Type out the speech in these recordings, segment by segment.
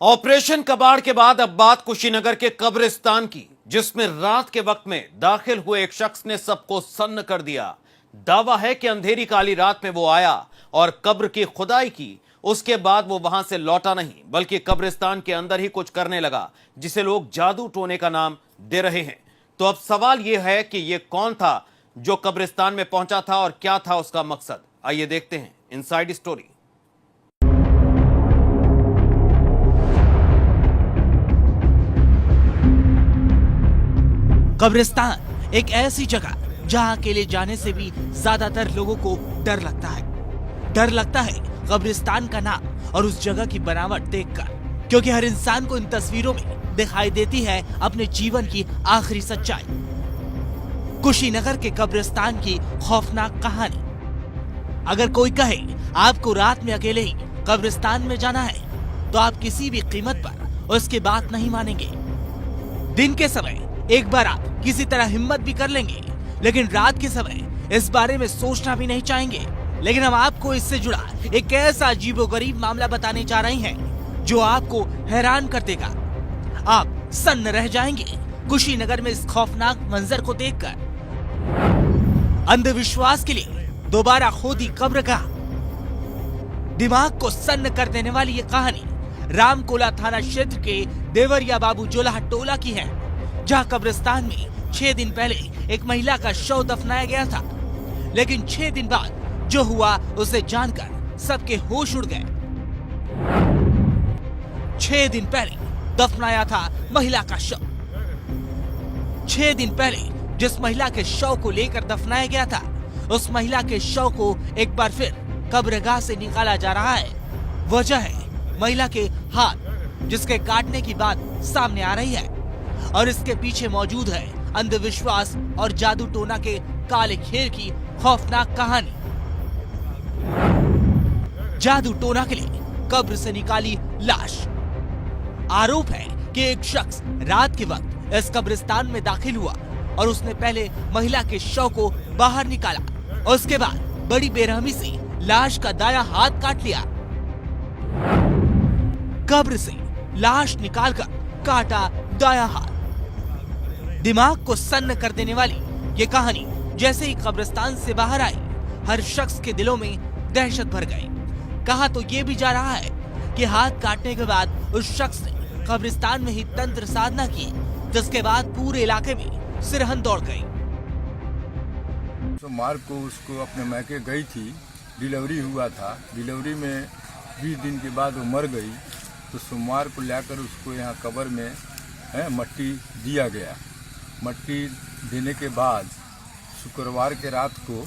Operation कबाड़ के बाद अब बात कुशीनगर के कब्रिस्तान की, जिसमें रात के वक्त में दाखिल हुए एक शख्स ने सबको सन्न कर दिया। दावा है कि अंधेरी काली रात में वो आया और कब्र की खुदाई की। उसके बाद वो वहां से लौटा नहीं, बल्कि कब्रिस्तान के अंदर ही कुछ करने लगा, जिसे लोग जादू टोने का नाम दे रहे हैं। तो अब सवाल यह है कि यह कौन था जो कब्रिस्तान में पहुंचा था और क्या था उसका मकसद। आइए देखते हैं इनसाइड स्टोरी। कब्रिस्तान एक ऐसी जगह जहां अकेले जाने से भी ज्यादातर लोगों को डर लगता है। डर लगता है कब्रिस्तान का नाम और उस जगह की बनावट देखकर, क्योंकि हर इंसान को इन तस्वीरों में दिखाई देती है अपने जीवन की आखिरी सच्चाई। कुशीनगर के कब्रिस्तान की खौफनाक कहानी। अगर कोई कहे आपको रात में अकेले ही कब्रिस्तान में जाना है, तो आप किसी भी कीमत पर उसकी बात नहीं मानेंगे। दिन के समय एक बार आप किसी तरह हिम्मत भी कर लेंगे, लेकिन रात के समय इस बारे में सोचना भी नहीं चाहेंगे। लेकिन हम आपको इससे जुड़ा एक ऐसा अजीबोगरीब मामला बताने जा रहे हैं जो आपको हैरान कर देगा। आप सन्न रह जाएंगे कुशीनगर में इस खौफनाक मंजर को देखकर। अंधविश्वास के लिए दोबारा खोदी कब्रगाह। दिमाग को सन्न कर देने वाली ये कहानी रामकोला थाना क्षेत्र के देवरिया बाबू जोलाह टोला की है, जहां कब्रिस्तान में 6 दिन पहले एक महिला का शव दफनाया गया था। लेकिन 6 दिन बाद जो हुआ उसे जानकर सबके होश उड़ गए। 6 दिन पहले दफनाया था महिला का शव। 6 दिन पहले जिस महिला के शव को लेकर दफनाया गया था, उस महिला के शव को एक बार फिर कब्रगाह से निकाला जा रहा है। वजह है महिला के हाथ, जिसके काटने की बात सामने आ रही है, और इसके पीछे मौजूद है अंधविश्वास और जादू टोना के काले खेल की खौफनाक कहानी। जादू टोना के लिए कब्र से निकाली लाश। आरोप है कि एक शख्स रात के वक्त इस कब्रिस्तान में दाखिल हुआ और उसने पहले महिला के शव को बाहर निकाला, और उसके बाद बड़ी बेरहमी से लाश का दायां हाथ काट लिया। कब्र से लाश निकालकर काटा दायां हाथ। दिमाग को सन्न कर देने वाली ये कहानी जैसे ही कब्रिस्तान से बाहर आई, हर शख्स के दिलों में दहशत भर गई। कहा तो ये भी जा रहा है कि हाथ काटने के बाद उस शख्स ने कब्रिस्तान में ही तंत्र साधना की, जिसके बाद पूरे इलाके में सिरहन दौड़ गई। सोमवार को उसको अपने मैके गई थी, डिलीवरी हुआ था। डिलीवरी में 20 दिन के बाद वो मर गई, तो सोमवार को लाकर उसको यहाँ कब्र में मट्टी दिया गया। मट्टी देने के बाद शुक्रवार के रात को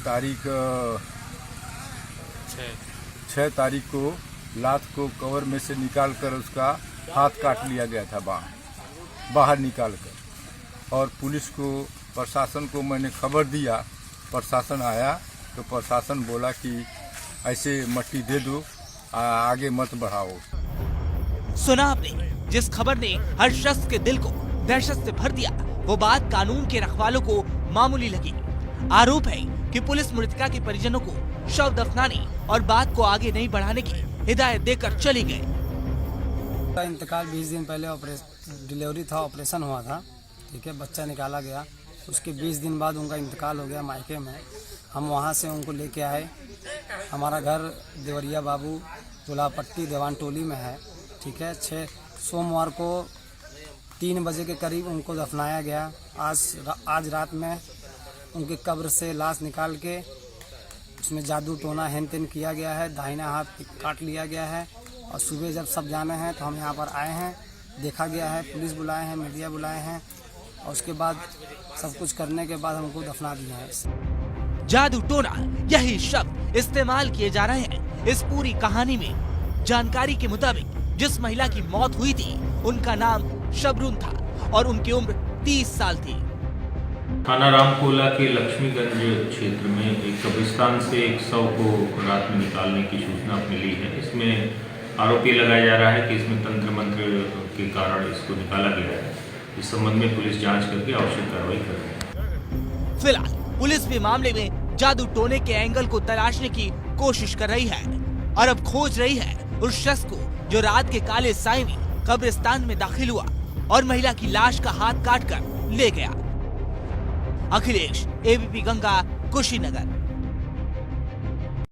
तारीख 6 तारीख को लात को कब्र में से निकालकर उसका हाथ काट लिया गया था बाहर निकालकर। और पुलिस को, प्रशासन को मैंने खबर दिया। प्रशासन आया तो प्रशासन बोला कि ऐसे मट्टी दे दो, आगे मत बढ़ाओ। सुना आपने, जिस खबर ने हर शख्स के दिल को दहशत से भर दिया, वो बात कानून के रखवालों को मामूली लगी। आरोप है कि पुलिस मृतका के परिजनों को शव दफनाने और बात को आगे नहीं बढ़ाने की हिदायत देकर चली गई। इंतकाल 20 दिन पहले डिलीवरी था, ऑपरेशन हुआ था, ठीक है, बच्चा निकाला गया। उसके 20 दिन बाद उनका इंतकाल हो गया मायके में। हम वहाँ से उनको लेके आए। हमारा घर देवरिया बाबू जोलाह पट्टी देवान टोली में है, ठीक है। सोमवार को 3 बजे के करीब उनको दफनाया गया। आज रात में उनके कब्र से लाश निकाल के उसमें जादू टोना हेन तेन किया गया है, दाहिना हाथ काट लिया गया है। और सुबह जब सब जाने हैं तो हम यहाँ पर आए हैं, देखा गया है, पुलिस बुलाए हैं, मीडिया बुलाए हैं, और उसके बाद सब कुछ करने के बाद हमको दफना दिया है। जादू टोना, यही शब्द इस्तेमाल किए जा रहे हैं इस पूरी कहानी में। जानकारी के मुताबिक जिस महिला की मौत हुई थी, उनका नाम शबरून था और उनकी उम्र 30 साल थी। थाना रामकोला के लक्ष्मीगंज क्षेत्र में एक कब्रिस्तान से एक शव को रात में निकालने की सूचना मिली है। इसमें आरोप ये लगाया जा रहा है कि इसमें तंत्र मंत्र के कारण इसको निकाला गया है। इस संबंध में पुलिस जांच करके आवश्यक कार्रवाई कर रही है। फिलहाल पुलिस भी मामले में जादू टोने के एंगल को तलाशने की कोशिश कर रही है। और अब खोज रही है उस शख्स को जो रात के काले साए में कब्रिस्तान में दाखिल हुआ और महिला की लाश का हाथ काट कर ले गया। अखिलेश, एबीपी गंगा, कुशीनगर।